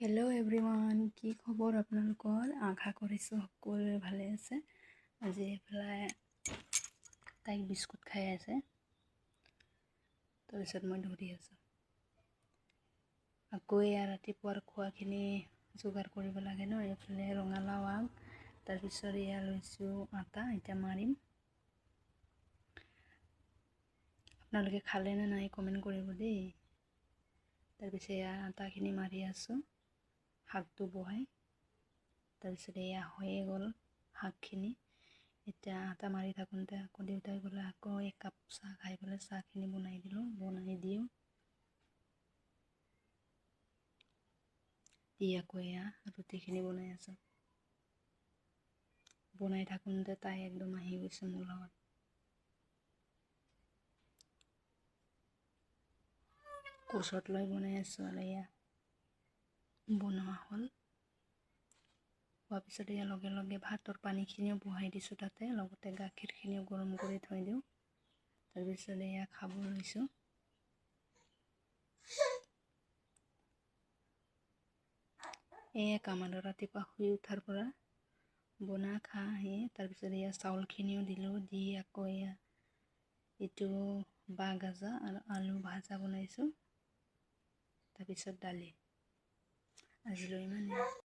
Hello' everyone, কি খবৰ আপোনালোকৰ? আশা কৰিছোঁ সকলোৱে ভালে আছে। আজি এইফালে তাইক বিস্কুট খাই আছে, তাৰপিছত মই ধৰি আছোঁ। আকৌ এয়া ৰাতিপুৱাৰ খোৱাখিনি যোগাৰ কৰিব লাগে ন। এইফালে ৰঙালাও আগ, তাৰপিছত এয়া লৈছোঁ আটা, এতিয়া মাৰিম। আপোনালোকে খালে নে নাই কমেণ্ট কৰিব দেই। তাৰপিছত এয়া আটাখিনি মাৰি আছোঁ, শাকটো বহাই। তাৰপিছত এয়া হৈয়ে গ'ল শাকখিনি। এতিয়া আটা মাৰি থাকোঁতে আকৌ দেউতাই ক'লে আকৌ একাপ চাহ খাই পেলাই চাহখিনি বনাই দিওঁ। দি আকৌ এয়া ৰুটিখিনি বনাই আছোঁ। বনাই থাকোঁতে তাই একদম আহি গৈছে মোৰ লগত। কোচত লৈ বনাই আছোঁ আৰু এয়া বনোৱা হ'ল। হোৱাৰ পিছত এয়া লগে লগে ভাতৰ পানীখিনিও বহাই দিছোঁ তাতে, লগতে গাখীৰখিনিও গৰম কৰি থৈ দিওঁ। তাৰপিছত এয়া খাব লৈছোঁ। এয়া কাম আৰু ৰাতিপুৱা শুই উঠাৰ পৰা বনা খা তাৰপিছত এয়া চাউলখিনিও দিলোঁ, দি আকৌ এয়া এইটো বাঁহগাজা আৰু আলু ভাজা বনাইছোঁ। তাৰপিছত দালি। আজিলৈ ইমানেই।